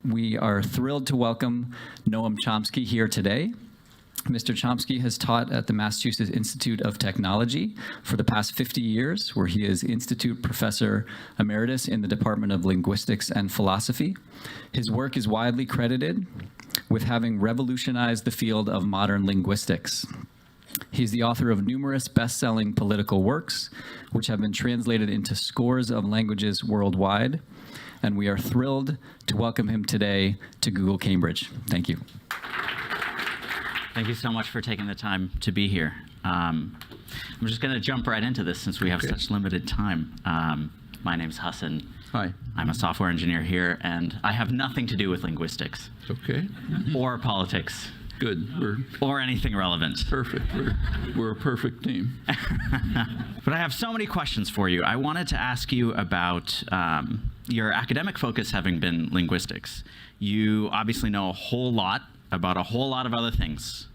We are thrilled to welcome Noam Chomsky here today. Mr. Chomsky has taught at the Massachusetts Institute of Technology for the past 50 years, where he is Institute Professor Emeritus in the Department of Linguistics and Philosophy. His work is widely credited with having revolutionized the field of modern linguistics. He's the author of numerous best-selling political works, which have been translated into scores of languages worldwide. And we are thrilled to welcome him today to Google Cambridge. Thank you. Thank you so much for taking the time to be here. I'm just going to jump right into this since we have such limited time. My name's Hassan. Hi. I'm a software engineer here, and I have nothing to do with linguistics. Okay. Or politics. Good. Or anything relevant. Perfect. We're a perfect team. But I have so many questions for you. I wanted to ask you about your academic focus having been linguistics. You obviously know a whole lot about a whole lot of other things.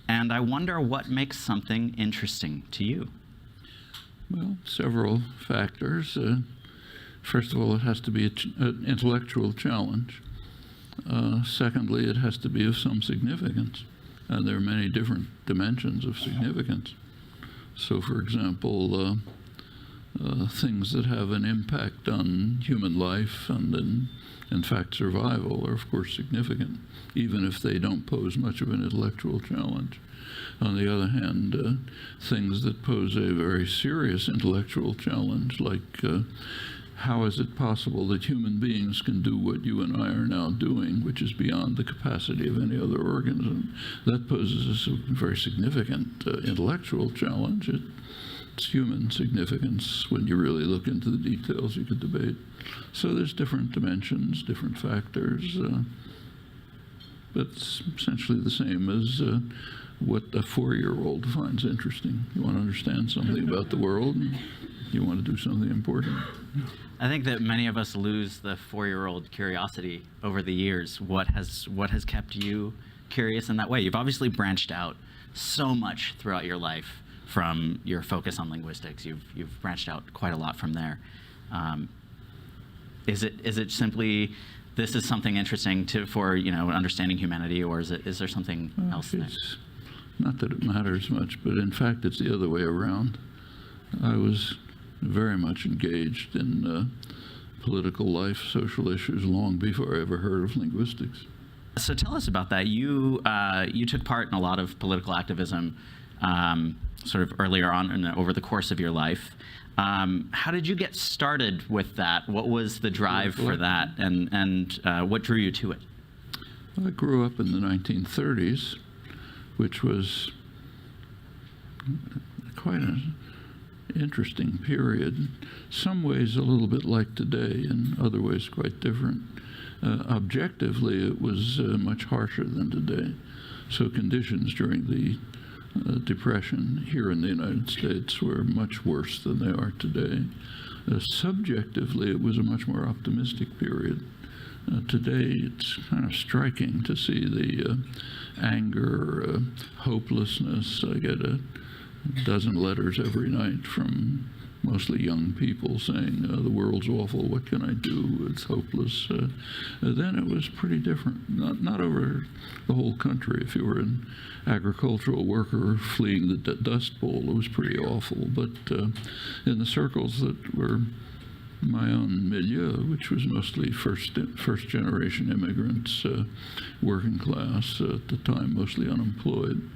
And I wonder what makes something interesting to you. Well, several factors. First of all, it has to be an intellectual challenge. Secondly, it has to be of some significance. And there are many different dimensions of significance. So, for example, things that have an impact on human life and, in fact, survival are, of course, significant, even if they don't pose much of an intellectual challenge. On the other hand, things that pose a very serious intellectual challenge, like how is it possible that human beings can do what you and I are now doing, which is beyond the capacity of any other organism? That poses a very significant intellectual challenge. It's human significance. When you really look into the details, you could debate. So there's different dimensions, different factors. But it's essentially the same as what a 4-year-old finds interesting. You want to understand something about the world, and you want to do something important. I think that many of us lose the 4-year-old curiosity over the years. What has kept you curious in that way? You've obviously branched out so much throughout your life from your focus on linguistics. You've branched out quite a lot from there. Is it simply this is something interesting for understanding humanity, or is there something else there? It's not that it matters much, but in fact it's the other way around. I was very much engaged in political life, social issues, long before I ever heard of linguistics. So tell us about that. You took part in a lot of political activism sort of earlier on and over the course of your life. How did you get started with that? What was the drive for that, and what drew you to it? I grew up in the 1930s, which was quite an interesting period. Some ways a little bit like today, in other ways quite different. Objectively, it was much harsher than today. So conditions during the Depression here in the United States were much worse than they are today. Subjectively, it was a much more optimistic period. Today, it's kind of striking to see the anger, hopelessness. I get a dozen letters every night from mostly young people saying, the world's awful, what can I do? It's hopeless. Then it was pretty different. Not over the whole country. If you were an agricultural worker fleeing the Dust Bowl, it was pretty awful. But in the circles that were my own milieu, which was mostly first-generation immigrants, working class, at the time mostly unemployed,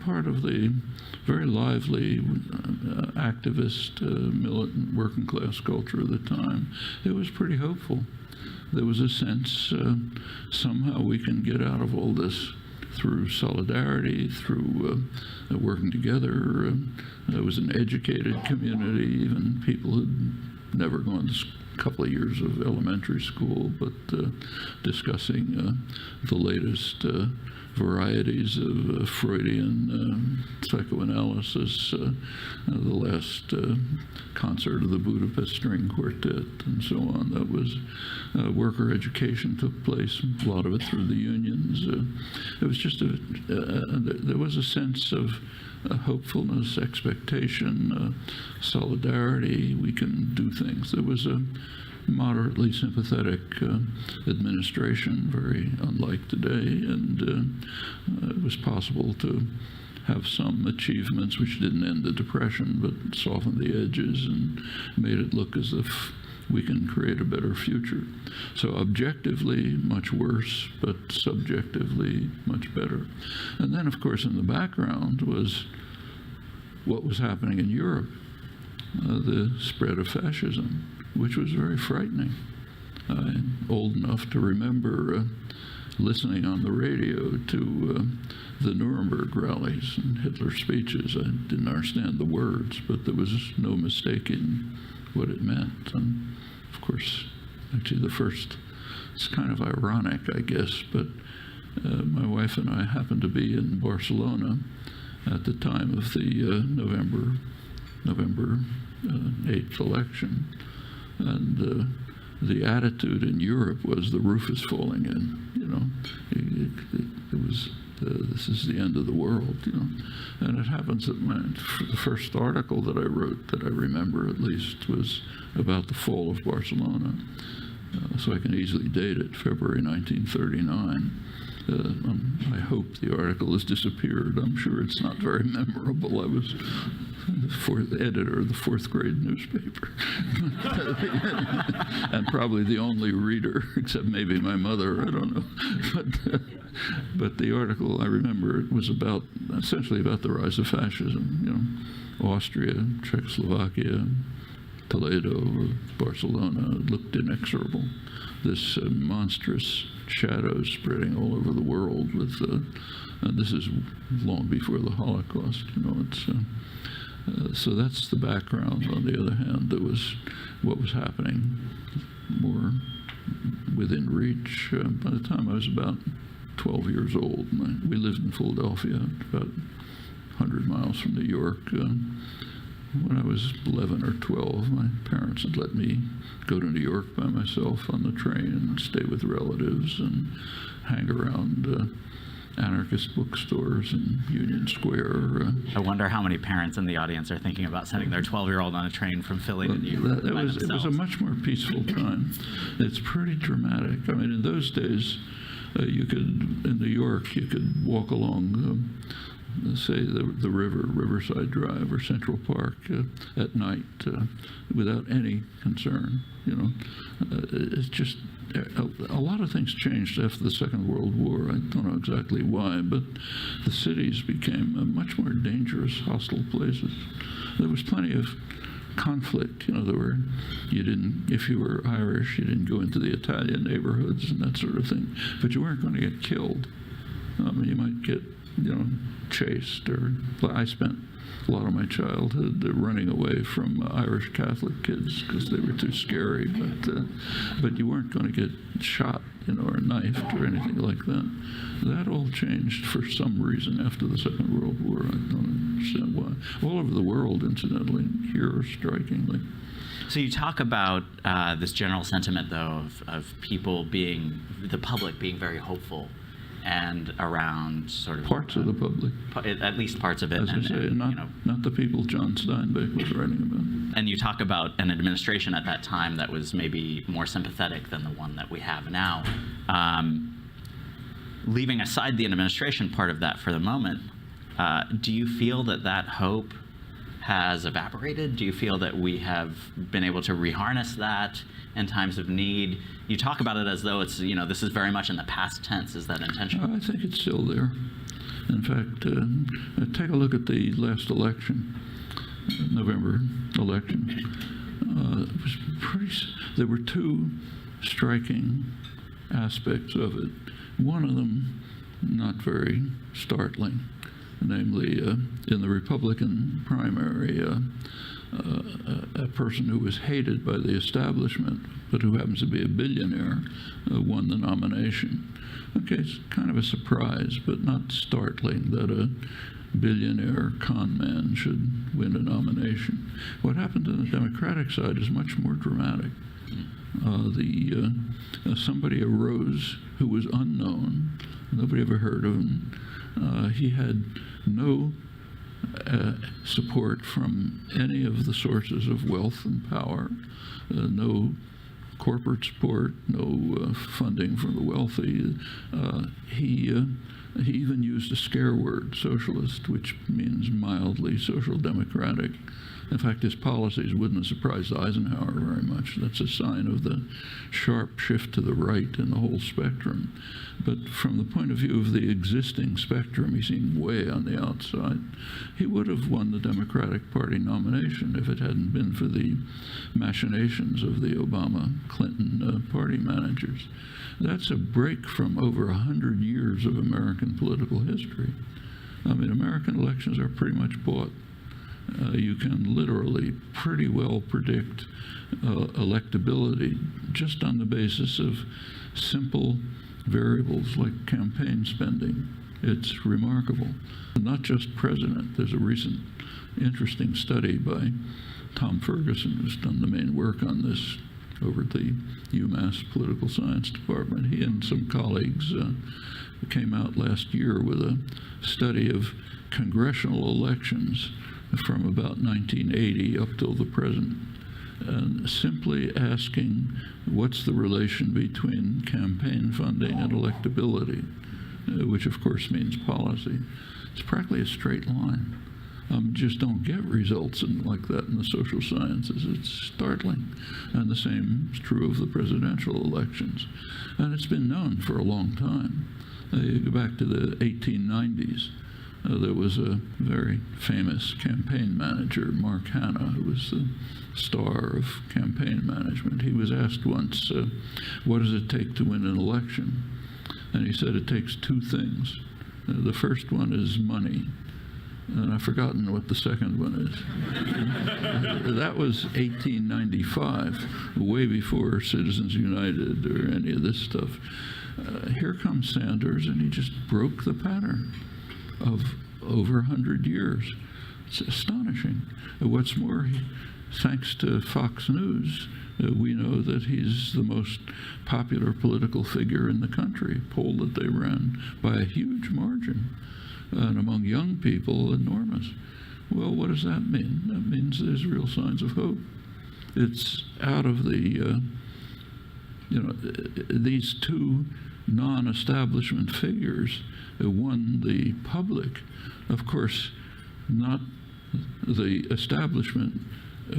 part of the very lively activist, militant, working class culture of the time, it was pretty hopeful. There was a sense somehow we can get out of all this through solidarity, through working together. There was an educated community, even people who'd never gone to a couple of years of elementary school, but discussing the latest varieties of Freudian psychoanalysis, the last concert of the Budapest String Quartet, and so on. That was worker education took place, a lot of it through the unions. It was just there was a sense of hopefulness, expectation, solidarity. We can do things. There was a moderately sympathetic administration, very unlike today, and it was possible to have some achievements which didn't end the Depression, but softened the edges and made it look as if we can create a better future. So objectively, much worse, but subjectively, much better. And then, of course, in the background was what was happening in Europe, the spread of fascism, which was very frightening. I'm old enough to remember listening on the radio to the Nuremberg rallies and Hitler's speeches. I didn't understand the words, but there was no mistaking what it meant. And of course, actually it's kind of ironic, I guess, but my wife and I happened to be in Barcelona at the time of the November 8th election. And the attitude in Europe was the roof is falling in, you know. It was, this is the end of the world, you know. And it happens that the first article that I wrote, that I remember at least, was about the fall of Barcelona. So I can easily date it, February 1939. I hope the article has disappeared. I'm sure it's not very memorable. I was the editor of the 4th grade newspaper. And probably the only reader, except maybe my mother, I don't know. But the article, I remember, it was essentially about the rise of fascism. You know, Austria, Czechoslovakia, Toledo, Barcelona looked inexorable. This monstrous shadow spreading all over the world with, and this is long before the Holocaust, you know, so that's the background. On the other hand, there was what was happening more within reach. By the time I was about 12 years old, we lived in Philadelphia, about 100 miles from New York. When I was 11 or 12, my parents had let me go to New York by myself on the train and stay with relatives and hang around anarchist bookstores in Union Square. I wonder how many parents in the audience are thinking about sending their 12-year-old on a train from Philly to New York by themselves. It was a much more peaceful time. It's pretty dramatic. I mean, in those days, in New York, you could walk along say the Riverside Drive or Central Park at night without any concern. You know, it's just a lot of things changed after the Second World War. I don't know exactly why, but the cities became much more dangerous, hostile places. There was plenty of conflict. You know, if you were Irish, you didn't go into the Italian neighborhoods and that sort of thing, but you weren't going to get killed. I mean, you might get, you know, chased, or I spent a lot of my childhood running away from Irish Catholic kids because they were too scary, but you weren't going to get shot, you know, or knifed or anything like that. That all changed for some reason after the Second World War. I don't understand why. All over the world, incidentally, here strikingly. So you talk about this general sentiment, though, of the public being very hopeful, and around sort of parts of the public, at least parts of it, as I say, not the people John Steinbeck was writing about. And you talk about an administration at that time that was maybe more sympathetic than the one that we have now. Leaving aside the administration part of that for the moment, do you feel that hope has evaporated? Do you feel that we have been able to reharness that in times of need? You talk about it as though it's, you know, this is very much in the past tense. Is that intentional? I think it's still there. In fact, take a look at the last election, November election. It was there were two striking aspects of it. One of them, not very startling, namely in the Republican primary, a person who was hated by the establishment, but who happens to be a billionaire, won the nomination. Okay, it's kind of a surprise, but not startling that a billionaire con man should win a nomination. What happened on the Democratic side is much more dramatic. Somebody arose who was unknown. Nobody ever heard of him. He had no support from any of the sources of wealth and power, no corporate support, no funding from the wealthy. He even used a scare word, socialist, which means mildly social democratic. In fact, his policies wouldn't have surprised Eisenhower very much. That's a sign of the sharp shift to the right in the whole spectrum. But from the point of view of the existing spectrum, he seemed way on the outside. He would have won the Democratic Party nomination if it hadn't been for the machinations of the Obama-Clinton party managers. That's a break from over 100 years of American political history. I mean, American elections are pretty much bought. You can literally pretty well predict electability just on the basis of simple variables like campaign spending. It's remarkable. Not just president. There's a recent interesting study by Tom Ferguson, who's done the main work on this over at the UMass Political Science Department. He and some colleagues came out last year with a study of congressional elections from about 1980 up till the present, and simply asking what's the relation between campaign funding and electability, which of course means policy. It's practically a straight line. Just don't get results like that in the social sciences. It's startling. And the same is true of the presidential elections. And it's been known for a long time. You go back to the 1890s. There was a very famous campaign manager, Mark Hanna, who was the star of campaign management. He was asked once, what does it take to win an election? And he said it takes two things. The first one is money. And I've forgotten what the second one is. That was 1895, way before Citizens United or any of this stuff. Here comes Sanders, and he just broke the pattern of over 100 years. It's astonishing. What's more, thanks to Fox News, we know that he's the most popular political figure in the country, poll that they ran by a huge margin. And among young people, enormous. Well, what does that mean? That means there's real signs of hope. It's out of the, these two non-establishment figures won the public. Of course, not the establishment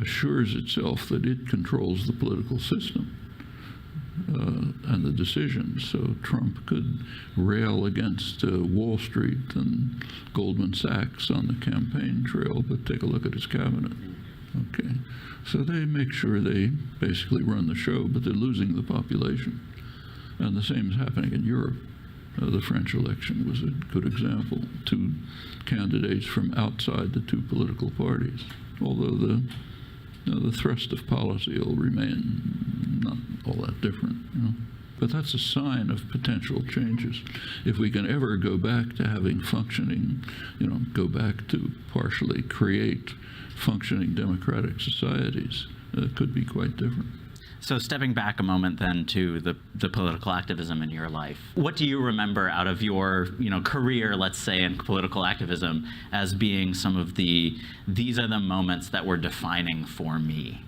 assures itself that it controls the political system and the decisions. So Trump could rail against Wall Street and Goldman Sachs on the campaign trail, but take a look at his cabinet. Okay, so they make sure they basically run the show, but they're losing the population. And the same is happening in Europe. The French election was a good example. Two candidates from outside the two political parties, although the thrust of policy will remain not all that different. But that's a sign of potential changes. If we can ever go back to having functioning, go back to partially create functioning democratic societies, it could be quite different. So stepping back a moment then to the political activism in your life, what do you remember out of your career, let's say, in political activism as being some of these are the moments that were defining for me?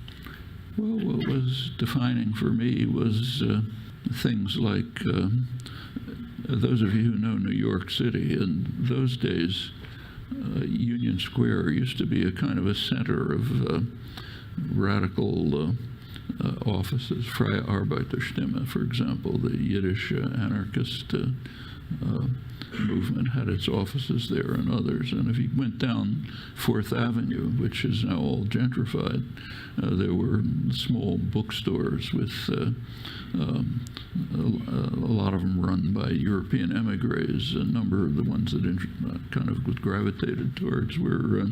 Well, what was defining for me was things like, those of you who know New York City, in those days, Union Square used to be a kind of a center of radical offices. Freie Arbeiterstimme, for example, the Yiddish anarchist movement had its offices there, and others. And if you went down 4th Avenue, which is now all gentrified, there were small bookstores with a lot of them run by European emigres. A number of the ones that kind of gravitated towards were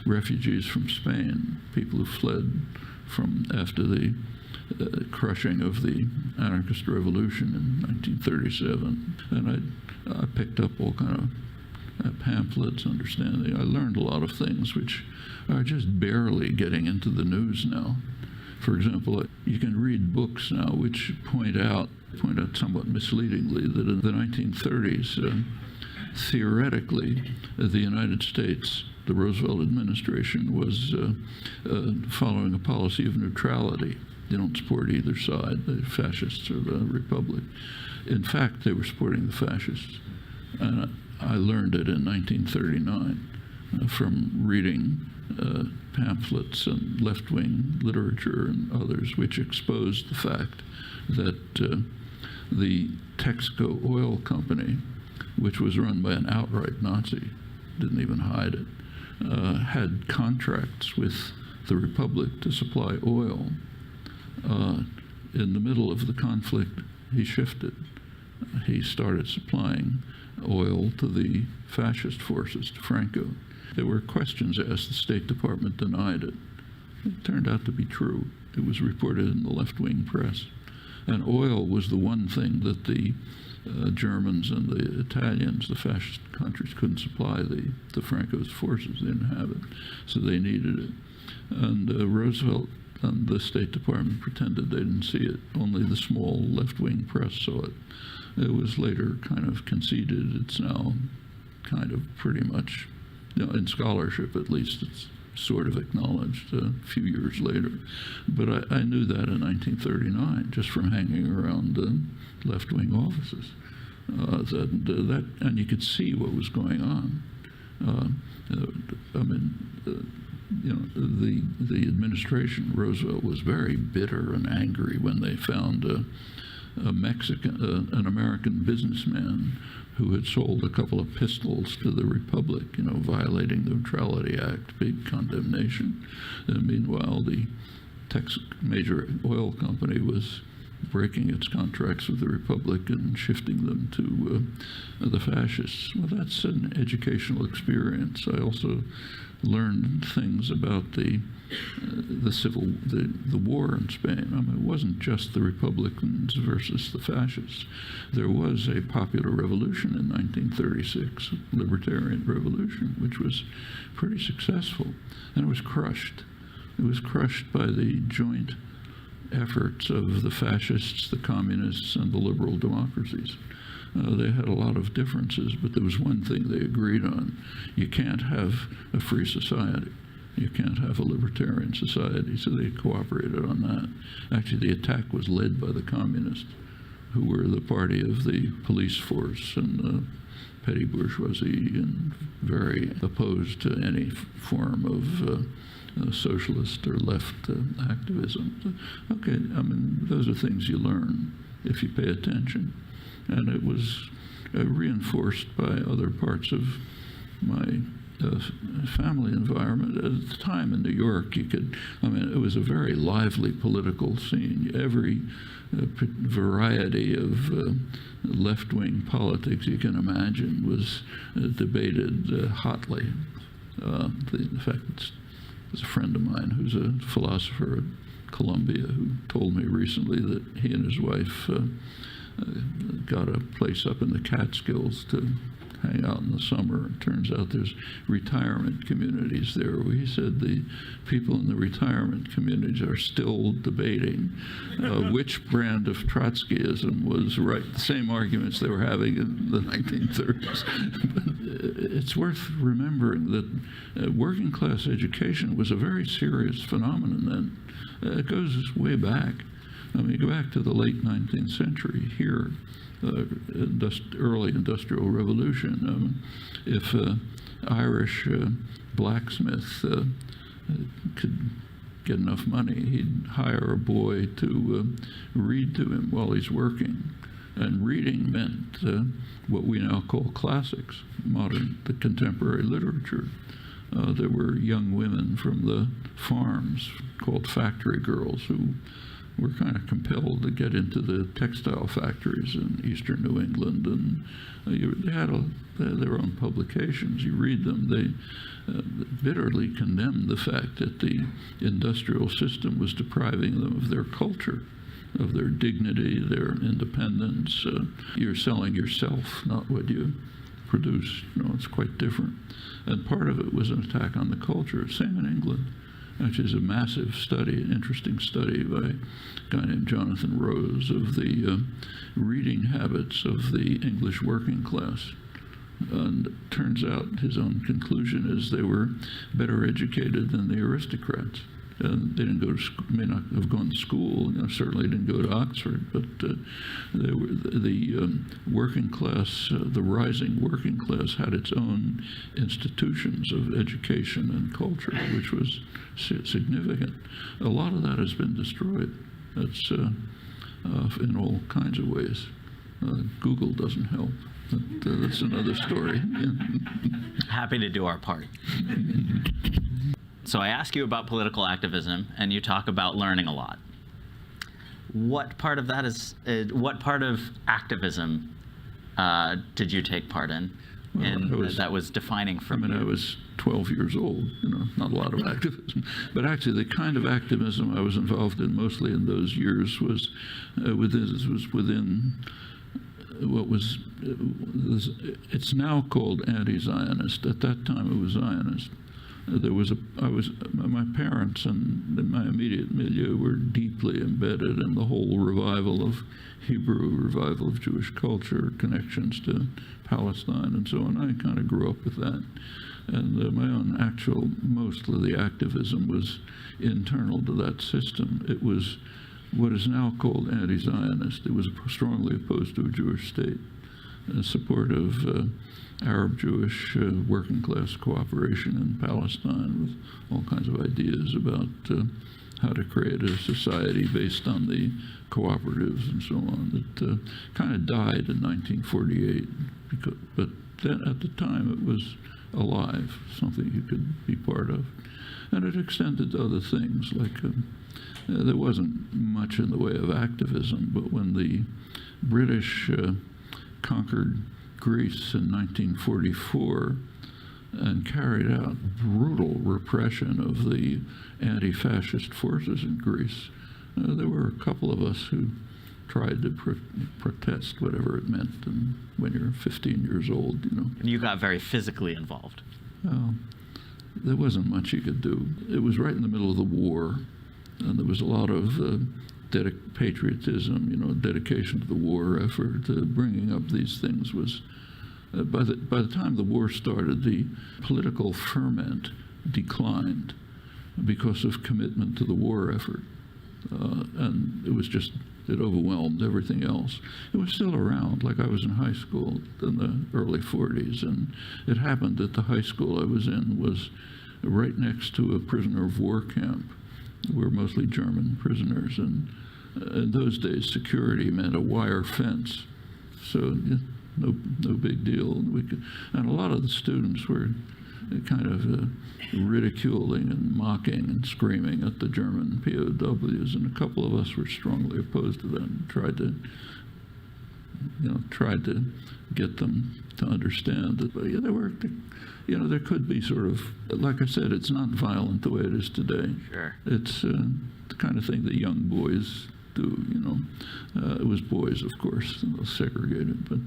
refugees from Spain, people who fled from after the crushing of the anarchist revolution in 1937. And I picked up all kind of pamphlets, understanding. I learned a lot of things which are just barely getting into the news now. For example, you can read books now which point out somewhat misleadingly that in the 1930s, theoretically, the United States, the Roosevelt administration, was following a policy of neutrality. They don't support either side, the fascists or the republic. In fact, they were supporting the fascists. And I learned it in 1939 from reading pamphlets and left-wing literature and others, which exposed the fact that the Texaco Oil Company, which was run by an outright Nazi, didn't even hide it, had contracts with the Republic to supply oil. In the middle of the conflict, he shifted. He started supplying oil to the fascist forces, to Franco. There were questions asked. The State Department denied it. It turned out to be true. It was reported in the left-wing press. And oil was the one thing that the Germans and the Italians, the fascist countries, couldn't supply the Franco's forces. They didn't have it, so they needed it. And Roosevelt and the State Department pretended they didn't see it. Only the small left-wing press saw it. It was later kind of conceded. It's now kind of pretty much, in scholarship at least, it's sort of acknowledged a few years later. But I knew that in 1939, just from hanging around left-wing offices. And you could see what was going on. The administration, Roosevelt, was very bitter and angry when they found an American businessman who had sold a couple of pistols to the Republic, violating the Neutrality Act, big condemnation. And meanwhile, the major oil company was breaking its contracts with the Republic and shifting them to the fascists. Well, that's an educational experience. I also learned things about the war in Spain. I mean, it wasn't just the Republicans versus the fascists. There was a popular revolution in 1936, libertarian revolution, which was pretty successful, and it was crushed. It was crushed by the joint efforts of the fascists, the communists, and the liberal democracies. They had a lot of differences, but there was one thing they agreed on. You can't have a free society. You can't have a libertarian society, so they cooperated on that. Actually, the attack was led by the communists, who were the party of the police force and the petty bourgeoisie, and very opposed to any form of socialist or left activism. Okay, I mean, those are things you learn if you pay attention. And it was reinforced by other parts of my family environment. At the time in New York, it was a very lively political scene. Every variety of left-wing politics you can imagine was debated hotly. In fact, there's a friend of mine who's a philosopher at Columbia who told me recently that he and his wife got a place up in the Catskills to hang out in the summer. It turns out there's retirement communities there. He said the people in the retirement communities are still debating which brand of Trotskyism was right. The same arguments they were having in the 1930s. But it's worth remembering that working class education was a very serious phenomenon then. It goes way back. I mean, you go back to the late 19th century here, early Industrial Revolution. If an Irish blacksmith could get enough money, he'd hire a boy to read to him while he's working. And reading meant what we now call classics, the contemporary literature. There were young women from the farms called factory girls who were kind of compelled to get into the textile factories in eastern New England, and they had their own publications. You read them, they bitterly condemned the fact that the industrial system was depriving them of their culture, of their dignity, their independence. You're selling yourself, not what you produce. It's quite different. And part of it was an attack on the culture. Same in England. Which is a massive study, an interesting study by a guy named Jonathan Rose of the reading habits of the English working class. And it turns out his own conclusion is they were better educated than the aristocrats. They didn't go to school, may not have gone to school, certainly didn't go to Oxford, but they were the working class, the rising working class had its own institutions of education and culture, which was significant. A lot of that has been destroyed. That's in all kinds of ways. Google doesn't help. But, that's another story. Happy to do our part. So I ask you about political activism, and you talk about learning a lot. What part of that is? What part of activism did you take part in? Well, and that was defining for me. I was 12 years old. Not a lot of activism, but actually the kind of activism I was involved in mostly in those years was within what was. It's now called anti-Zionist. At that time, it was Zionist. My parents and my immediate milieu were deeply embedded in the whole revival of Jewish culture, connections to Palestine and so on. I kind of grew up with that. And my own most of the activism was internal to that system. It was what is now called anti-Zionist. It was strongly opposed to a Jewish state, in support of Arab-Jewish working class cooperation in Palestine, with all kinds of ideas about how to create a society based on the cooperatives and so on. That kind of died in 1948, but then at the time it was alive, something you could be part of. And it extended to other things, like there wasn't much in the way of activism, but when the British conquered Greece in 1944 and carried out brutal repression of the anti-fascist forces in Greece, there were a couple of us who tried to protest, whatever it meant. And when you're 15 years old, And you got very physically involved. There wasn't much you could do. It was right in the middle of the war, and there was a lot of patriotism, dedication to the war effort. Bringing up these things was, by the time the war started, the political ferment declined because of commitment to the war effort. And it overwhelmed everything else. It was still around, like I was in high school in the early 40s, and it happened that the high school I was in was right next to a prisoner of war camp. We were mostly German prisoners, and in those days security meant a wire fence, so no big deal. And a lot of the students were kind of ridiculing and mocking and screaming at the German POWs, and a couple of us were strongly opposed to that and tried to get them to understand that there could be sort of, like I said, it's not violent the way it is today. Sure. It's the kind of thing that young boys do, It was boys, of course, segregated, but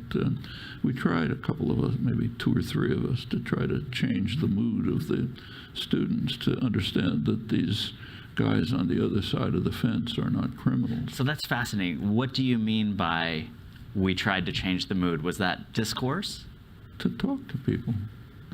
we tried, a couple of us, maybe 2 or 3 of us, to try to change the mood of the students to understand that these guys on the other side of the fence are not criminals. So that's fascinating. What do you mean by we tried to change the mood? Was that discourse? To talk to people.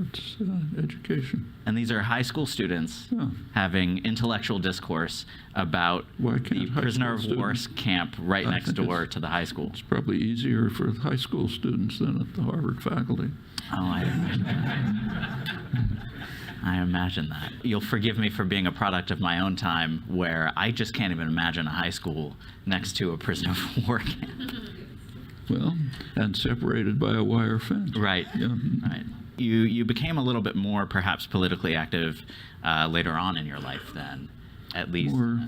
It's education. And these are high school students having intellectual discourse about the prisoner of war camp right next door to the high school. It's probably easier for high school students than at the Harvard faculty. Oh, I imagine that. I imagine that. You'll forgive me for being a product of my own time, where I just can't even imagine a high school next to a prisoner of war camp. Well, and separated by a wire fence. Right. Yeah. Right. You became a little bit more, perhaps, politically active later on in your life, then, at least. More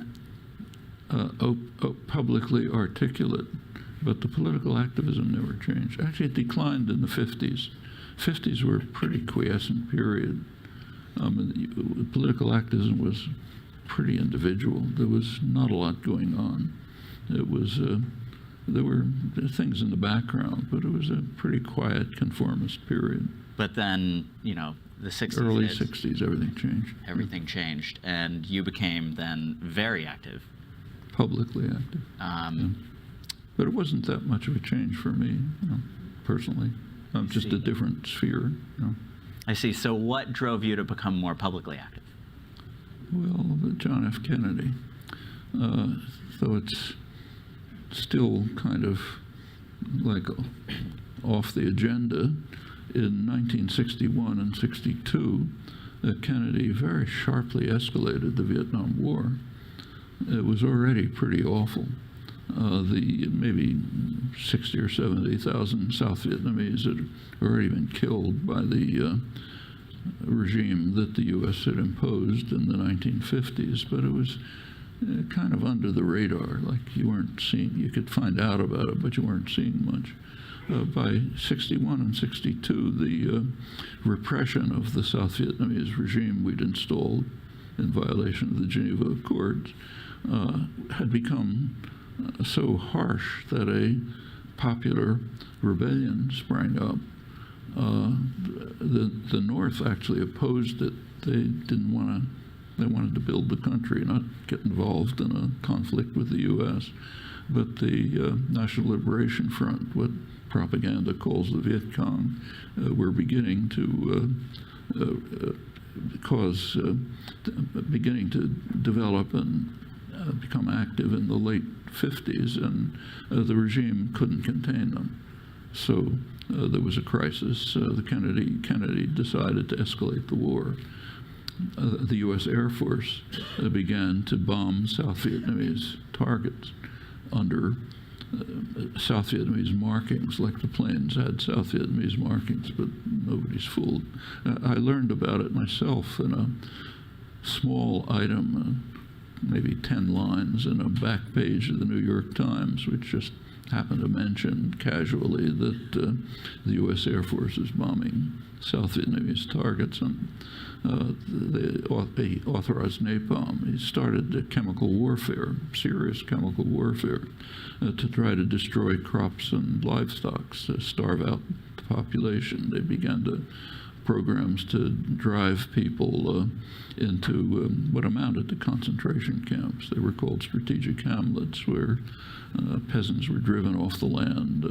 publicly articulate, but the political activism never changed. Actually, it declined in the 50s. 50s were a pretty quiescent period. Political activism was pretty individual. There was not a lot going on. It was there were things in the background, but it was a pretty quiet conformist period. But then, the 60s. Early 60s, everything changed. Everything changed, and you became then very active. Publicly active. But it wasn't that much of a change for me, personally. just a different sphere. I see. So what drove you to become more publicly active? Well, John F. Kennedy. Though it's still kind of like off the agenda, in 1961 and 62, Kennedy very sharply escalated the Vietnam War. It was already pretty awful. The maybe 60 or 70,000 South Vietnamese had already been killed by the regime that the U.S. had imposed in the 1950s, but it was kind of under the radar, like you weren't seeing, you could find out about it, but you weren't seeing much. By 61 and 62, the repression of the South Vietnamese regime we'd installed in violation of the Geneva Accords had become so harsh that a popular rebellion sprang up. The North actually opposed it. They didn't want to. They wanted to build the country, not get involved in a conflict with the U.S. But the National Liberation Front, what propaganda calls the Viet Cong, were beginning to beginning to develop and become active in the late 50s, and the regime couldn't contain them. So there was a crisis. Kennedy decided to escalate the war. The U.S. Air Force began to bomb South Vietnamese targets under South Vietnamese markings, like the planes had South Vietnamese markings, but nobody's fooled. I learned about it myself in a small item, maybe 10 lines in a back page of the New York Times, which just happened to mention casually that the U.S. Air Force is bombing South Vietnamese targets, and they authorized napalm. He started chemical warfare, serious chemical warfare, to try to destroy crops and livestock, to starve out the population. They began programs to drive people into what amounted to concentration camps. They were called strategic hamlets, where peasants were driven off the land,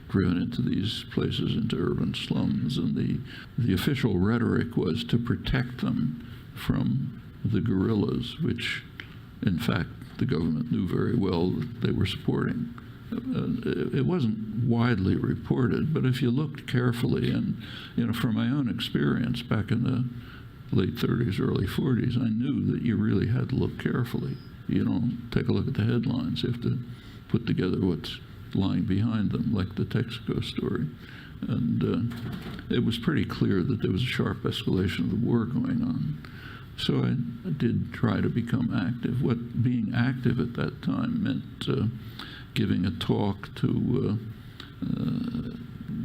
driven into these places, into urban slums, and the official rhetoric was to protect them from the guerrillas, which, in fact, the government knew very well that they were supporting. It wasn't widely reported, but if you looked carefully, and from my own experience back in the late 30s, early 40s, I knew that you really had to look carefully. You don't take a look at the headlines. You have to put together what's lying behind them, like the Texaco story. And it was pretty clear that there was a sharp escalation of the war going on. So I did try to become active. What being active at that time meant giving a talk to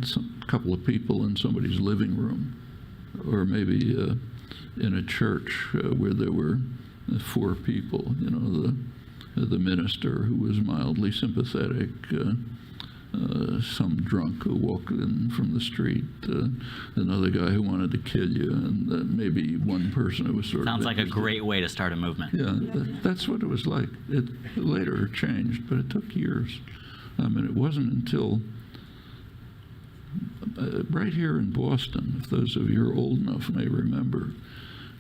a couple of people in somebody's living room, or maybe in a church where there were 4 people, the minister who was mildly sympathetic, some drunk who walked in from the street, another guy who wanted to kill you, and maybe one person who was sort of... Sounds like a great way to start a movement. Yeah, that's what it was like. It later changed, but it took years. I mean, it wasn't until right here in Boston, if those of you are old enough may remember,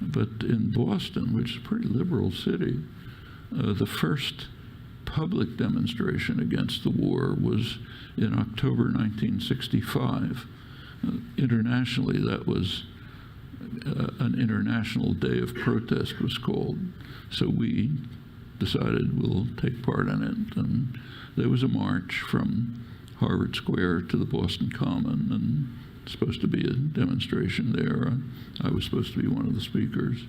but in Boston, which is a pretty liberal city, the first public demonstration against the war was in October 1965. Internationally, that was an international day of protest was called. So we decided we'll take part in it. And there was a march from Harvard Square to the Boston Common, and supposed to be a demonstration there. I was supposed to be one of the speakers.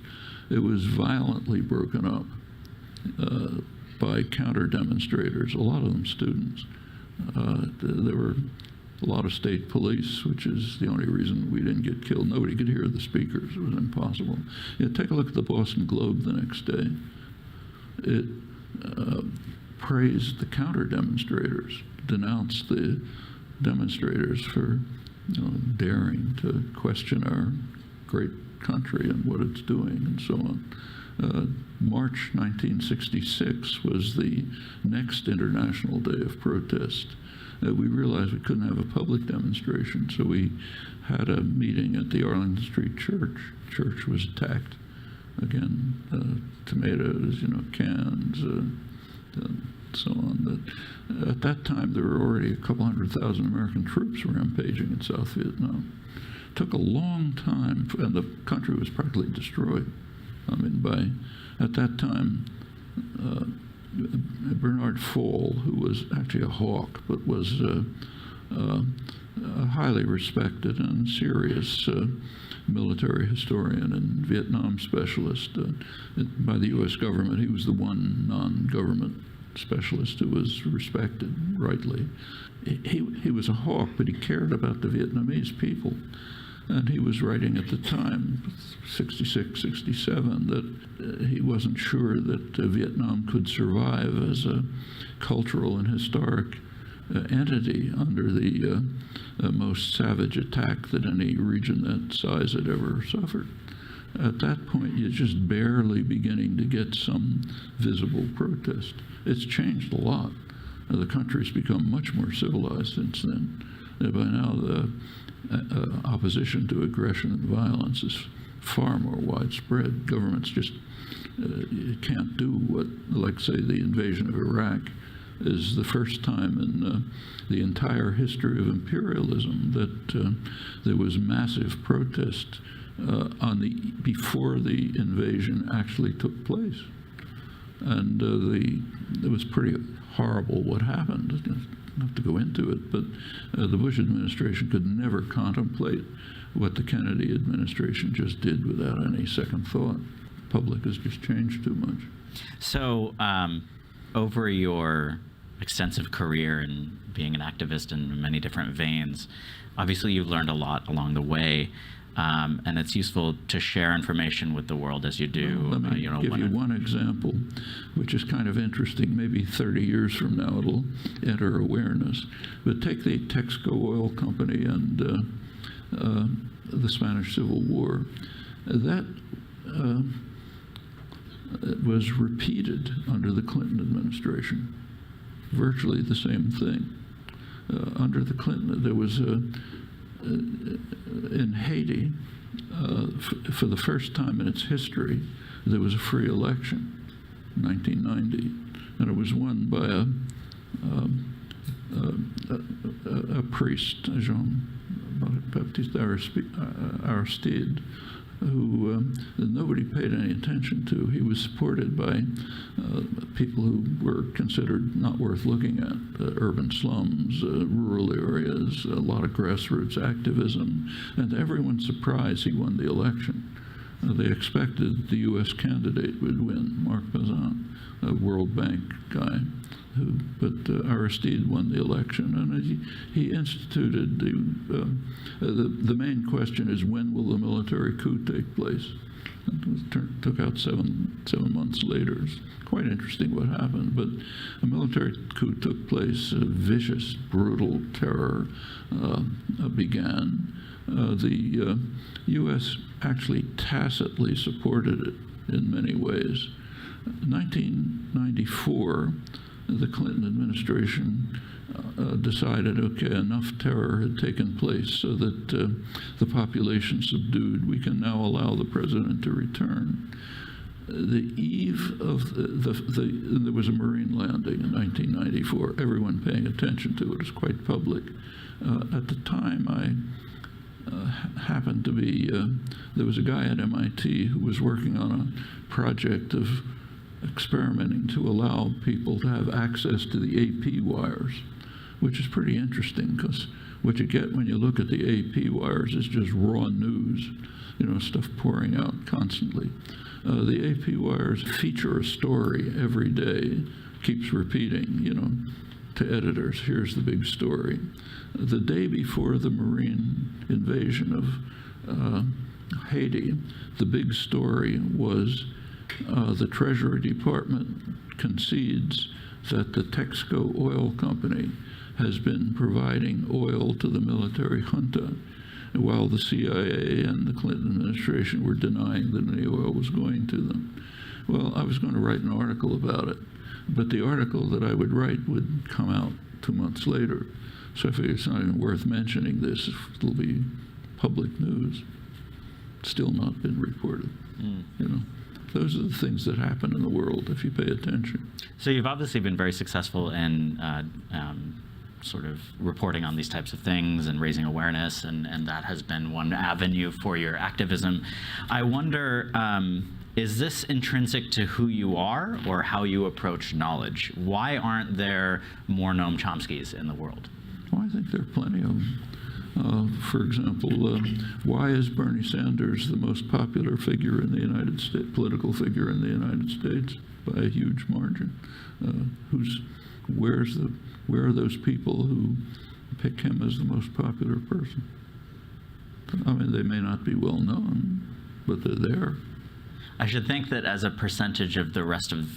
It was violently broken up by counter-demonstrators, a lot of them students. There were a lot of state police, which is the only reason we didn't get killed. Nobody could hear the speakers. It was impossible. Take a look at the Boston Globe the next day. It praised the counter-demonstrators, denounced the demonstrators for daring to question our great country and what it's doing and so on. March 1966 was the next International Day of Protest. we realized we couldn't have a public demonstration, so we had a meeting at the Arlington Street Church. Church was attacked. Again, tomatoes, cans, so on. But at that time, there were already a couple 100,000 American troops rampaging in South Vietnam. It took a long time, and the country was practically destroyed. I mean, at that time, Bernard Fall, who was actually a hawk, but was a highly respected and serious military historian and Vietnam specialist by the U.S. government. He was the one non-government specialist who was respected rightly. He was a hawk, but he cared about the Vietnamese people. And he was writing at the time, 66, 67, that he wasn't sure that Vietnam could survive as a cultural and historic entity under the most savage attack that any region that size had ever suffered. At that point, you're just barely beginning to get some visible protest. It's changed a lot. The country's become much more civilized since then. By now, the opposition to aggression and violence is far more widespread. Governments just can't do what, like, say, the invasion of Iraq is the first time in the entire history of imperialism that there was massive protest before the invasion actually took place. And it was pretty horrible what happened. I don't have to go into it, but the Bush administration could never contemplate what the Kennedy administration just did without any second thought. The public has just changed too much. So, over your extensive career in being an activist in many different veins, obviously you've learned a lot along the way, and it's useful to share information with the world as you do. Well, let me give you one example, which is kind of interesting. Maybe 30 years from now it'll enter awareness. But take the Texaco Oil Company and the Spanish Civil War. That was repeated under the Clinton administration. Virtually the same thing. Under the Clinton, there was in Haiti, for the first time in its history, there was a free election in 1990, and it was won by a priest, Jean-Baptiste Aristide, who nobody paid any attention to. He was supported by people who were considered not worth looking at, urban slums, rural areas, a lot of grassroots activism, and to everyone's surprise, he won the election. They expected the U.S. candidate would win, Marc Bazin, a World Bank guy. But Aristide won the election, and he instituted the main question is, when will the military coup take place? It took out seven months later. It's quite interesting what happened, but a military coup took place. Vicious, brutal terror began. The U.S. actually tacitly supported it in many ways. 1994, the Clinton administration decided, okay, enough terror had taken place so that the population subdued. We can now allow the president to return. The eve of there was a Marine landing in 1994. Everyone paying attention to it. It was quite public. At the time, I happened to be, there was a guy at MIT who was working on a project of experimenting to allow people to have access to the AP wires, which is pretty interesting, because what you get when you look at the AP wires is just raw news, stuff pouring out constantly. The AP wires feature a story every day, keeps repeating, to editors, here's the big story. The day before the Marine invasion of Haiti, the big story was the Treasury Department concedes that the Texaco Oil Company has been providing oil to the military junta, while the CIA and the Clinton administration were denying that any oil was going to them. Well, I was going to write an article about it, but the article that I would write would come out 2 months later. So I figure it's not even worth mentioning this. It'll be public news. Still not been reported. You know, those are the things that happen in the world if you pay attention. So you've obviously been very successful in sort of reporting on these types of things and raising awareness, and that has been one avenue for your activism. I wonder, is this intrinsic to who you are or how you approach knowledge? Why aren't there more Noam Chomskys in the world? Well, I think there are plenty of them. For example, why is Bernie Sanders the most popular figure in the United States, political figure in the United States by a huge margin? Where are those people who pick him as the most popular person? I mean, they may not be well known, but they're there. I should think that as a percentage of the rest of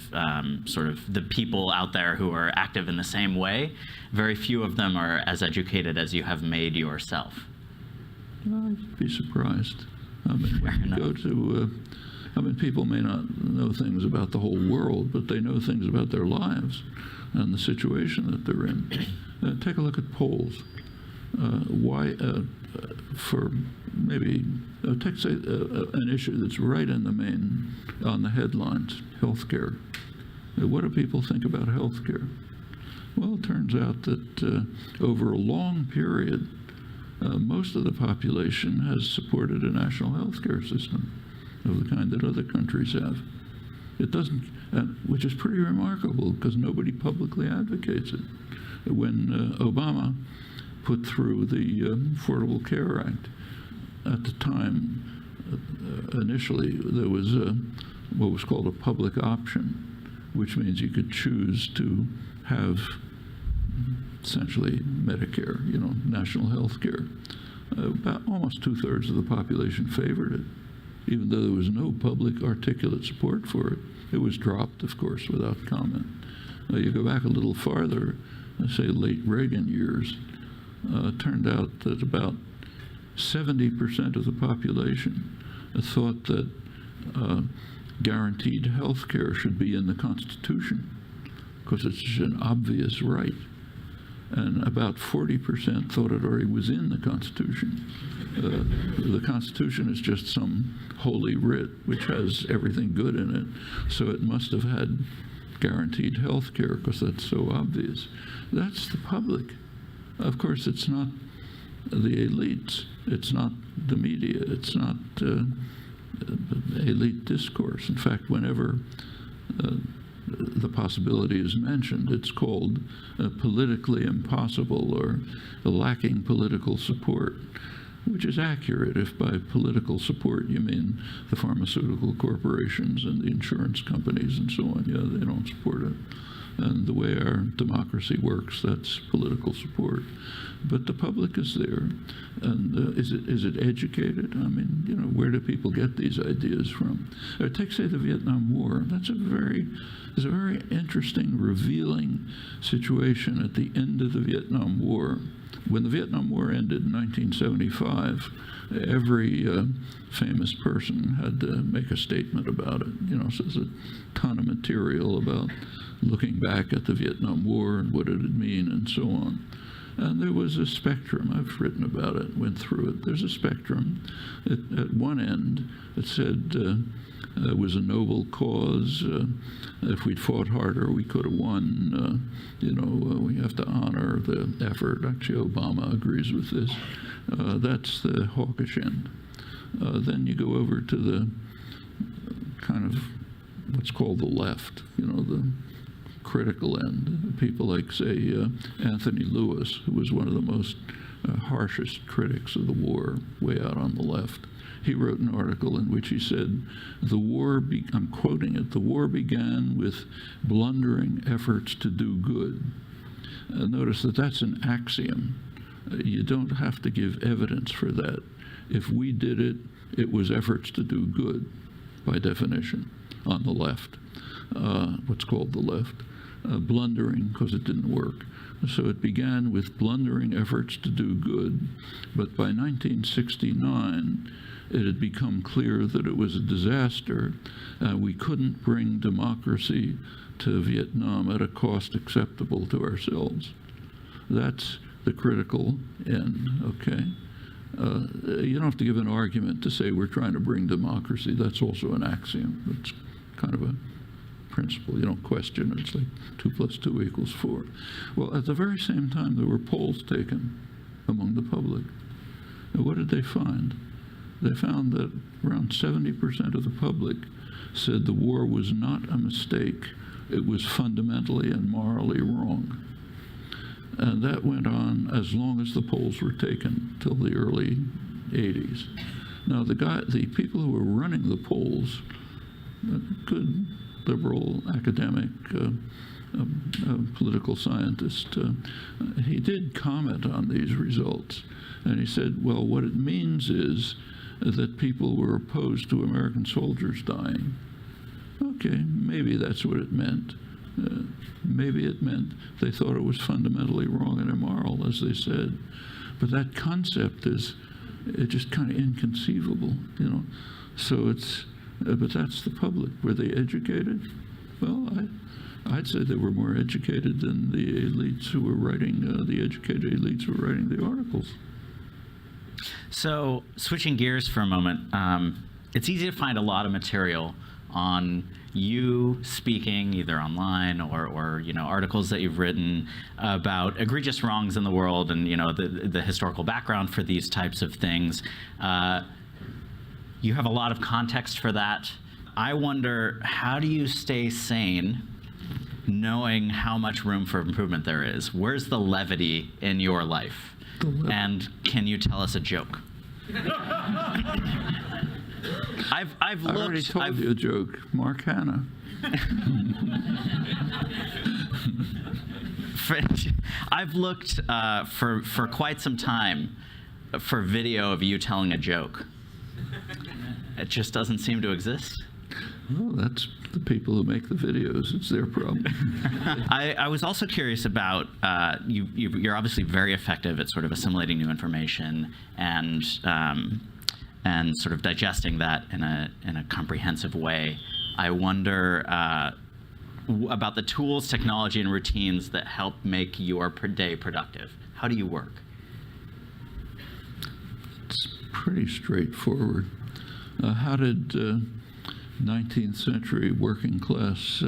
sort of the people out there who are active in the same way, very few of them are as educated as you have made yourself. I'd be surprised. I mean, when you go to, I mean, people may not know things about the whole world, but they know things about their lives and the situation that they're in. Take a look at polls. Why, for maybe, take say an issue that's right in the main, on the headlines, healthcare. What do people think about healthcare? Well, it turns out that over a long period, most of the population has supported a national healthcare system of the kind that other countries have. It doesn't, which is pretty remarkable because nobody publicly advocates it. When Obama put through the Affordable Care Act, at the time, initially, there was what was called a public option, which means you could choose to have essentially Medicare, you know, national health care. About almost 2/3 of the population favored it, even though there was no public articulate support for it. It was dropped, of course, without comment. You go back a little farther, say late Reagan years, it turned out that about 70% of the population thought that guaranteed health care should be in the Constitution because it's an obvious right. And about 40% thought it already was in the Constitution. The Constitution is just some holy writ which has everything good in it, so it must have had guaranteed health care because that's so obvious. That's the public. Of course, it's not the elites. It's not the media. It's not elite discourse. In fact, whenever the possibility is mentioned, it's called politically impossible or lacking political support, which is accurate if by political support you mean the pharmaceutical corporations and the insurance companies and so on. Yeah, they don't support it. And the way our democracy works, that's political support. But the public is there. And is it educated? I mean, you know, where do people get these ideas from? Or take, say, the Vietnam War. It's a very interesting, revealing situation at the end of the Vietnam War. When the Vietnam War ended in 1975, every famous person had to make a statement about it. You know, so there's a ton of material about looking back at the Vietnam War and what did it mean and so on. And there was a spectrum. I've written about it, went through it. There's a spectrum. At one end, it said it was a noble cause. If we'd fought harder, we could have won. You know, we have to honor the effort. Actually, Obama agrees with this. That's the hawkish end. Then you go over to the kind of what's called the left, you know, the critical end. People like, say, Anthony Lewis, who was one of the most harshest critics of the war, way out on the left. He wrote an article in which he said, I'm quoting it, the war began with blundering efforts to do good. Notice that that's an axiom. You don't have to give evidence for that. If we did it, it was efforts to do good, by definition, on the left, what's called the left. Blundering, because it didn't work. So it began with blundering efforts to do good, but by 1969, it had become clear that it was a disaster. We couldn't bring democracy to Vietnam at a cost acceptable to ourselves. That's the critical end, okay? You don't have to give an argument to say we're trying to bring democracy. That's also an axiom. It's kind of a principle. You don't question it. It's like 2 + 2 = 4. Well, at the very same time, there were polls taken among the public. And what did they find? They found that around 70% of the public said the war was not a mistake. It was fundamentally and morally wrong. And that went on as long as the polls were taken, till the early 80s. Now, the people who were running the polls, good liberal academic, political scientist, he did comment on these results. And he said, well, what it means is that people were opposed to American soldiers dying. Okay, maybe that's what it meant. Maybe it meant they thought it was fundamentally wrong and immoral, as they said. But that concept is just kind of inconceivable, you know. So it's, but that's the public. Were they educated? Well, I'd say they were more educated than the elites who were writing, the educated elites who were writing the articles. So switching gears for a moment, it's easy to find a lot of material on you speaking either online or you know, articles that you've written about egregious wrongs in the world and, you know, the historical background for these types of things. You have a lot of context for that. I wonder, how do you stay sane knowing how much room for improvement there is? Where's the levity in your life? And can you tell us a joke? I've looked. I already told you a joke. Mark Hanna. I've looked for quite some time for video of you telling a joke. It just doesn't seem to exist. Well, that's the people who make the videos. It's their problem. I was also curious about, you're obviously very effective at sort of assimilating new information and sort of digesting that in a comprehensive way. I wonder about the tools, technology, and routines that help make your day productive. How do you work? It's pretty straightforward. How did 19th century working class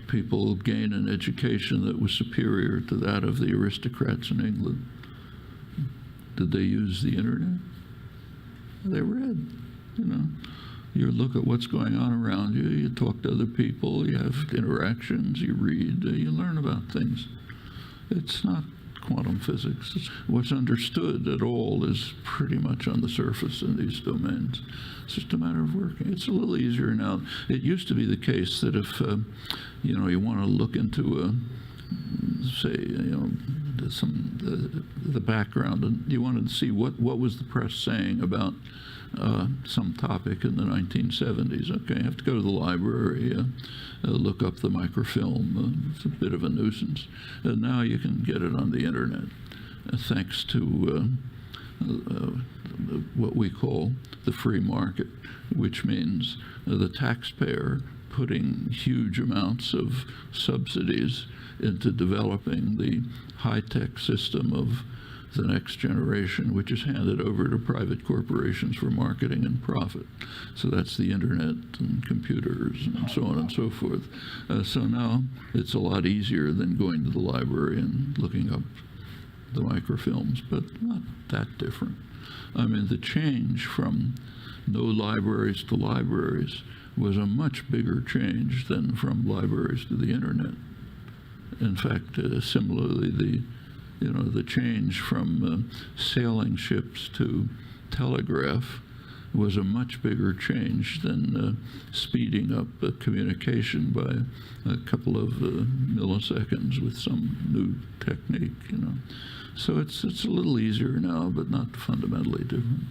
people gain an education that was superior to that of the aristocrats in England? Did they use the internet? They read, you know. You look at what's going on around you, you talk to other people, you have interactions, you read, you learn about things. It's not quantum physics. What's understood at all is pretty much on the surface in these domains. It's just a matter of working. It's a little easier now. It used to be the case that if you know, you want to look into say, you know, the background, and you wanted to see what was the press saying about some topic in the 1970s. Okay, you have to go to the library, look up the microfilm. It's a bit of a nuisance. And now you can get it on the internet, thanks to what we call the free market, which means the taxpayer putting huge amounts of subsidies into developing the high-tech system of the next generation, which is handed over to private corporations for marketing and profit. So that's the internet and computers and so on and so forth. So now it's a lot easier than going to the library and looking up the microfilms, but not that different. I mean, the change from no libraries to libraries was a much bigger change than from libraries to the internet. In fact, similarly, the change from sailing ships to telegraph was a much bigger change than speeding up communication by a couple of milliseconds with some new technique. You know, so it's a little easier now, but not fundamentally different.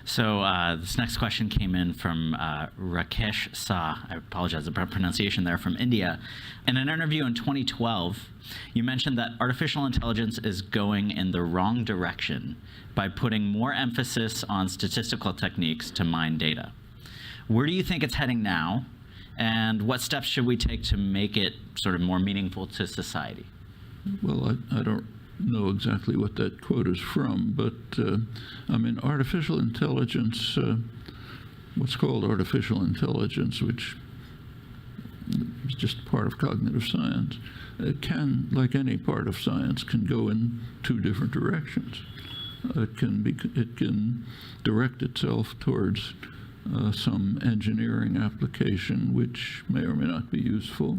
So this next question came in from Rakesh Shah. I apologize for the pronunciation there, from India. In an interview in 2012, you mentioned that artificial intelligence is going in the wrong direction by putting more emphasis on statistical techniques to mine data. Where do you think it's heading now, and what steps should we take to make it sort of more meaningful to society? Well, I don't know exactly what that quote is from, but I mean, artificial intelligence, what's called artificial intelligence, which is just part of cognitive science, it can, like any part of science, can go in two different directions. It can direct itself towards some engineering application which may or may not be useful,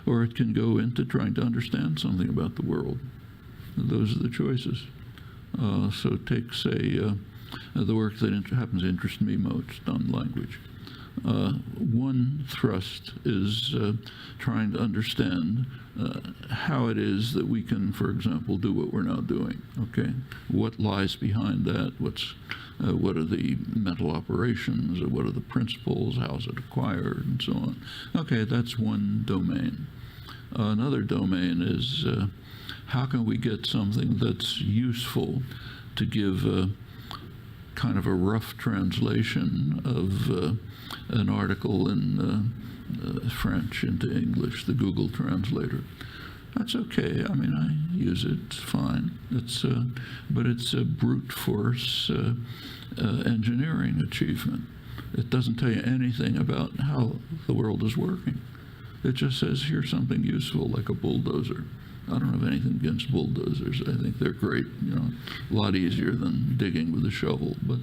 or it can go into trying to understand something about the world. Those are the choices. So take, say, the work that happens to interest me most on language. One thrust is trying to understand how it is that we can, for example, do what we're now doing. Okay, what lies behind that? What are the mental operations? Or what are the principles? How is it acquired, and so on? Okay, that's one domain. Another domain is how can we get something that's useful to give kind of a rough translation of an article in French into English, the Google translator. That's okay. I mean, I use it. It's fine. But it's a brute force engineering achievement. It doesn't tell you anything about how the world is working. It just says, here's something useful, like a bulldozer. I don't have anything against bulldozers. I think they're great. You know, a lot easier than digging with a shovel. But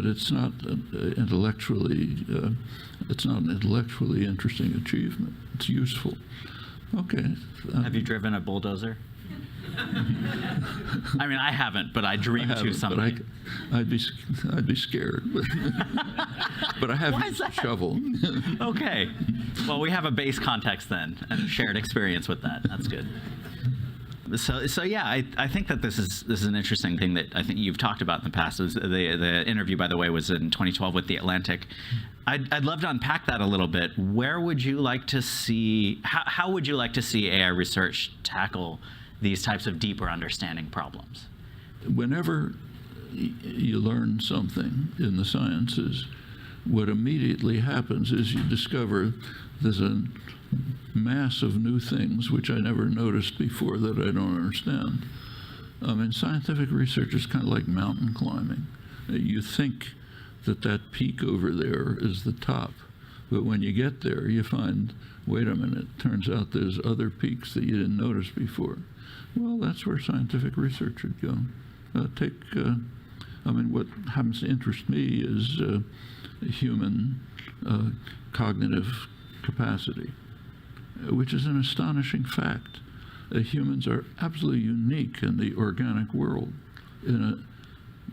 it's not intellectually. It's not an intellectually interesting achievement. It's useful. Okay. Have you driven a bulldozer? I mean, I haven't, but I dream to someday. I'd be scared. But I have used a shovel. Okay. Well, we have a base context then, and a shared experience with that. That's good. So yeah, I think that this is an interesting thing that I think you've talked about in the past. The interview, by the way, was in 2012 with The Atlantic. I'd love to unpack that a little bit. Where would you like to see? How would you like to see AI research tackle these types of deeper understanding problems? Whenever you learn something in the sciences, what immediately happens is you discover there's a mass of new things which I never noticed before that I don't understand. I mean, scientific research is kind of like mountain climbing. You think that peak over there is the top, but when you get there, you find, wait a minute, turns out there's other peaks that you didn't notice before. Well, that's where scientific research should go. I mean, what happens to interest me is human cognitive capacity, which is an astonishing fact. Humans are absolutely unique in the organic world in an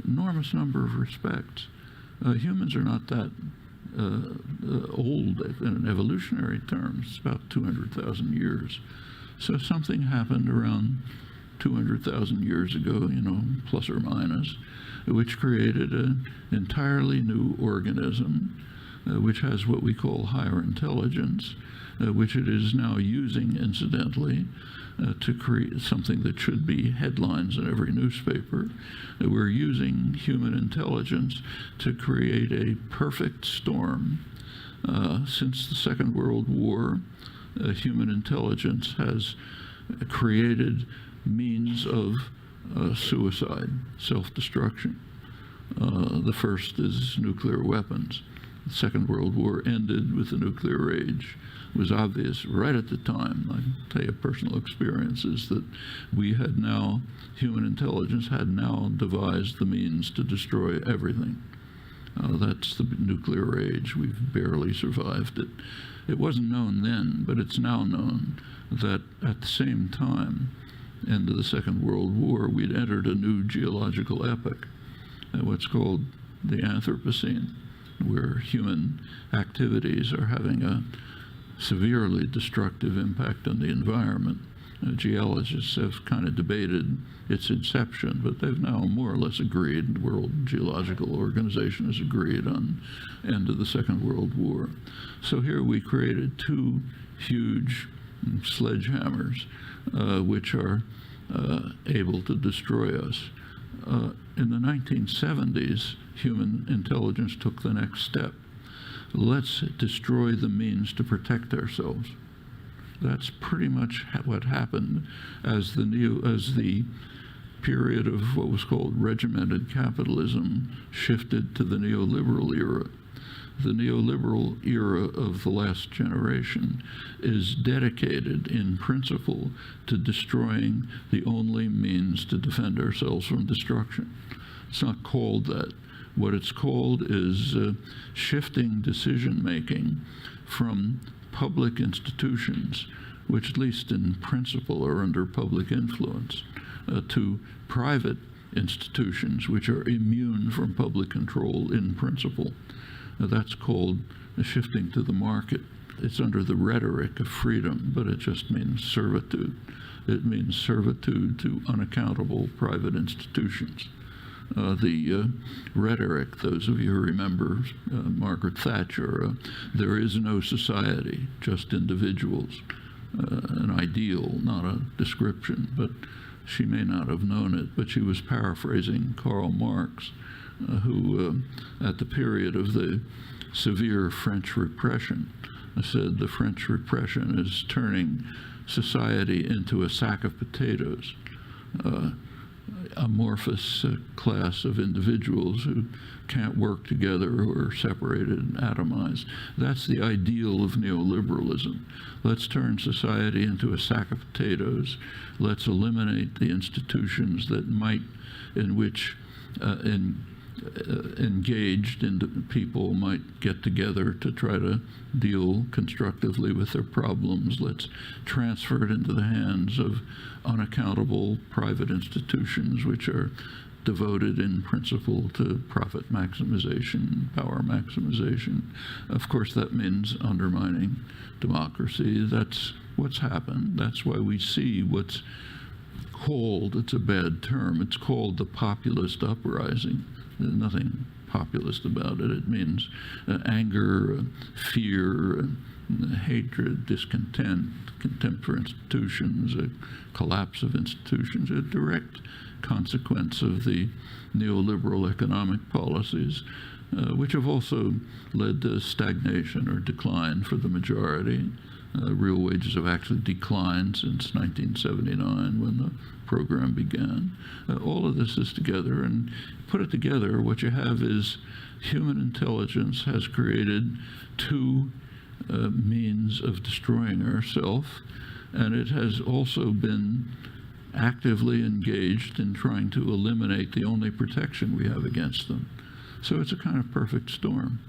enormous number of respects. Humans are not that old in evolutionary terms. It's about 200,000 years. So something happened around 200,000 years ago, you know, plus or minus, which created an entirely new organism, which has what we call higher intelligence, which it is now using, incidentally, to create something that should be headlines in every newspaper. We're using human intelligence to create a perfect storm. Since the Second World War, human intelligence has created means of suicide, self-destruction. The first is nuclear weapons. The Second World War ended with the nuclear age. It was obvious right at the time, I can tell you personal experiences, that we had now, human intelligence had now devised the means to destroy everything. That's the nuclear age. We've barely survived it. It wasn't known then, but it's now known that at the same time, end of the Second World War, we'd entered a new geological epoch, what's called the Anthropocene, where human activities are having a severely destructive impact on the environment. Geologists have kind of debated its inception, but they've now more or less agreed, the World Geological Organization has agreed on end of the Second World War. So here we created two huge sledgehammers which are able to destroy us. In the 1970s, human intelligence took the next step. Let's destroy the means to protect ourselves. That's pretty much what happened as the period of what was called regimented capitalism shifted to the neoliberal era. The neoliberal era of the last generation is dedicated in principle to destroying the only means to defend ourselves from destruction. It's not called that. What it's called is shifting decision-making from public institutions, which at least in principle are under public influence, to private institutions, which are immune from public control in principle. That's called shifting to the market. It's under the rhetoric of freedom, but it just means servitude. It means servitude to unaccountable private institutions. The rhetoric, those of you who remember Margaret Thatcher, there is no society, just individuals. An ideal, not a description, but she may not have known it, but she was paraphrasing Karl Marx, who, at the period of the severe French repression, said the French repression is turning society into a sack of potatoes, amorphous class of individuals who can't work together, who are separated and atomized. That's the ideal of neoliberalism. Let's turn society into a sack of potatoes. Let's eliminate the institutions that might, in which engaged people might get together to try to deal constructively with their problems. Let's transfer it into the hands of unaccountable private institutions which are devoted in principle to profit maximization, power maximization. Of course, that means undermining democracy. That's what's happened. That's why we see what's called, it's a bad term, it's called the populist uprising. There's nothing populist about it. It means anger, fear, hatred, discontent, contempt for institutions, a collapse of institutions, a direct consequence of the neoliberal economic policies, which have also led to stagnation or decline for the majority. Real wages have actually declined since 1979 when the program began. All of this is together, and put it together, what you have is human intelligence has created two means of destroying ourselves, and it has also been actively engaged in trying to eliminate the only protection we have against them. So it's a kind of perfect storm.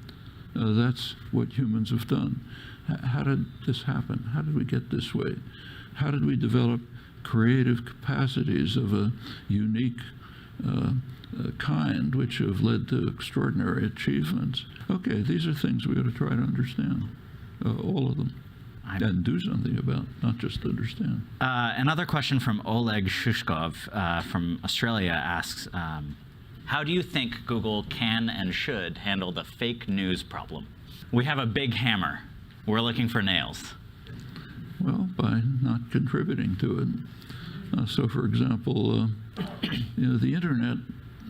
That's what humans have done. How did this happen? How did we get this way? How did we develop creative capacities of a unique kind which have led to extraordinary achievements? Okay, these are things we ought to try to understand, all of them, and do something about, not just understand. Another question from Oleg Shushkov from Australia asks, how do you think Google can and should handle the fake news problem? We have a big hammer. We're looking for nails. Well, by not contributing to it. So, for example, the internet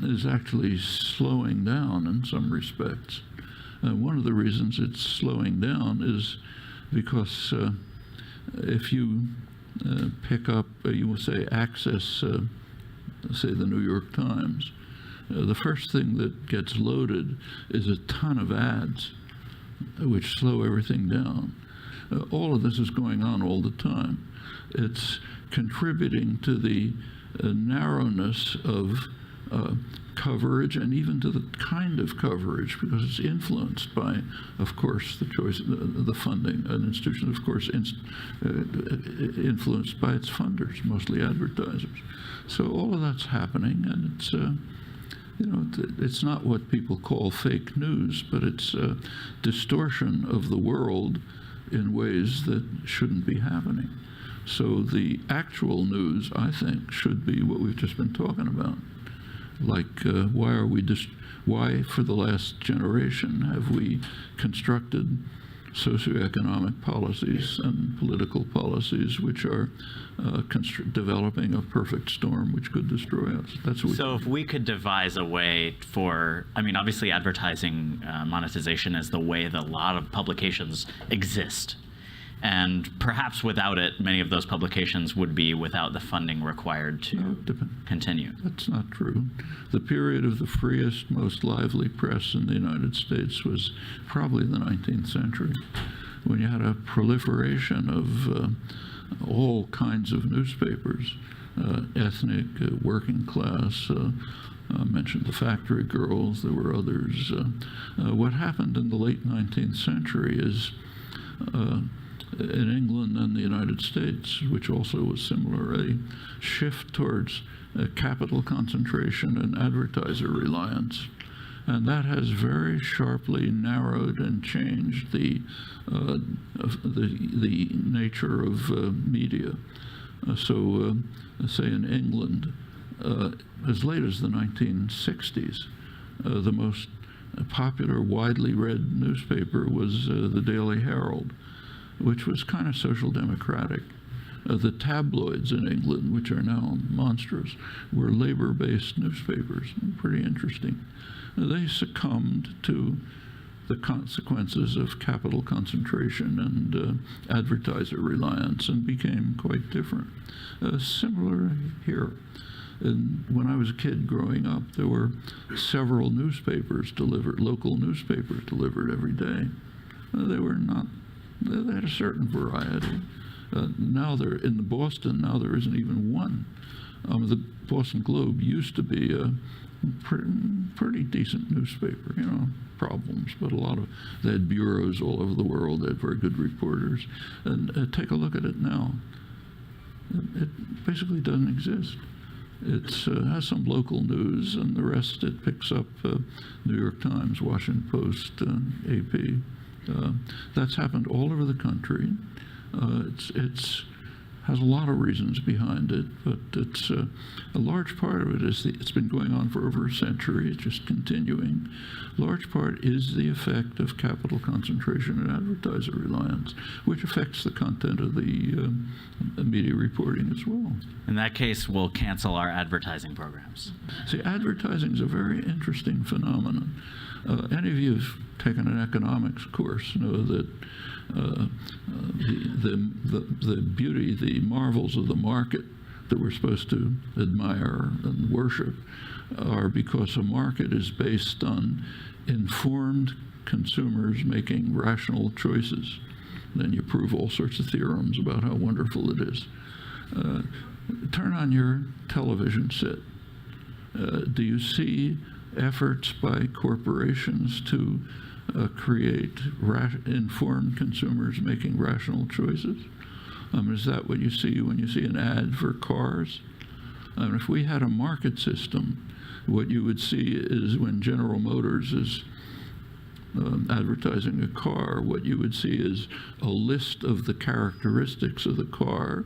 is actually slowing down in some respects. One of the reasons it's slowing down is because if you pick up, you will say, access, say, the New York Times, the first thing that gets loaded is a ton of ads, which slow everything down. All of this is going on all the time. It's contributing to the narrowness of coverage, and even to the kind of coverage, because it's influenced by, of course, the choice, the funding. An institution, of course, influenced by its funders, mostly advertisers. So all of that's happening, and it's it's not what people call fake news, but it's a distortion of the world in ways that shouldn't be happening. So the actual news, I think, should be what we've just been talking about. Like, why for the last generation have we constructed socioeconomic policies and political policies which are developing a perfect storm which could destroy us? That's what. So if we could devise a way for, I mean, obviously advertising monetization is the way that a lot of publications exist. And perhaps without it, many of those publications would be without the funding required to continue. That's not true. The period of the freest, most lively press in the United States was probably the 19th century, when you had a proliferation of all kinds of newspapers, ethnic, working class. I mentioned the factory girls. There were others. What happened in the late 19th century is in England and the United States, which also was similar, a shift towards capital concentration and advertiser reliance. And that has very sharply narrowed and changed the nature of media. Say in England, as late as the 1960s, the most popular, widely read newspaper was the Daily Herald, which was kind of social democratic. The tabloids in England, which are now monstrous, were labor-based newspapers. Pretty interesting. They succumbed to the consequences of capital concentration and advertiser reliance and became quite different. Similar here. And when I was a kid growing up, there were several newspapers delivered, local newspapers delivered every day. They had a certain variety. Now they're in Boston. Now there isn't even one. The Boston Globe used to be a pretty decent newspaper. Problems, but they had bureaus all over the world. They had very good reporters. And take a look at it now. It basically doesn't exist. It has some local news, and the rest it picks up New York Times, Washington Post, AP. That's happened all over the country. It's has a lot of reasons behind it, but it's a large part of it is it's been going on for over a century. It's just continuing. Large part is the effect of capital concentration and advertiser reliance, which affects the content of the media reporting as well. In that case, we'll cancel our advertising programs. See, advertising is a very interesting phenomenon. Any of you who've taken an economics course know that the beauty, the marvels of the market that we're supposed to admire and worship are because a market is based on informed consumers making rational choices. Then you prove all sorts of theorems about how wonderful it is. Turn on your television set. Do you see efforts by corporations to create informed consumers making rational choices? Is that what you see when you see an ad for cars? If we had a market system, what you would see is when General Motors is advertising a car, what you would see is a list of the characteristics of the car,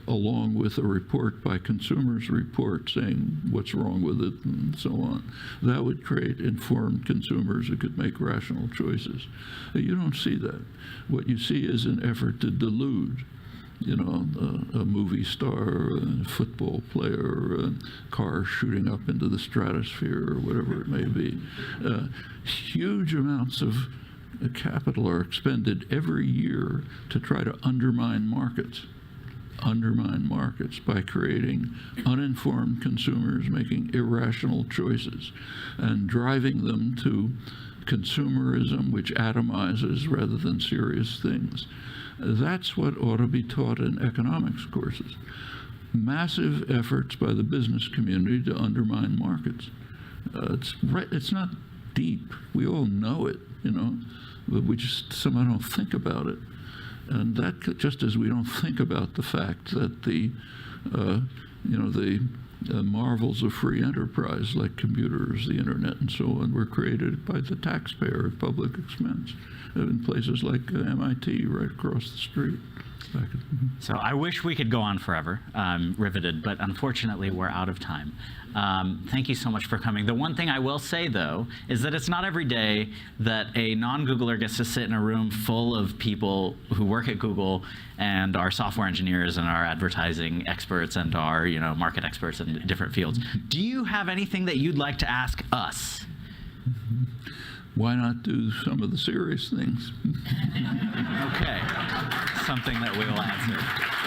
along with a report by Consumers Report saying what's wrong with it and so on. That would create informed consumers who could make rational choices. You don't see that. What you see is an effort to delude, a movie star, a football player, a car shooting up into the stratosphere or whatever it may be. Huge amounts of capital are expended every year to try to undermine markets by creating uninformed consumers making irrational choices and driving them to consumerism, which atomizes rather than serious things. That's what ought to be taught in economics courses. Massive efforts by the business community to undermine markets. It's not deep. We all know it, but we just somehow don't think about it. And that, just as we don't think about the fact that the marvels of free enterprise, like computers, the internet, and so on, were created by the taxpayer at public expense in places like MIT, right across the street. So I wish we could go on forever, riveted, but unfortunately we're out of time. Thank you so much for coming. The one thing I will say, though, is that it's not every day that a non-Googler gets to sit in a room full of people who work at Google and are software engineers and our advertising experts and our market experts in different fields. Do you have anything that you'd like to ask us? Why not do some of the serious things? Okay. something that we will answer.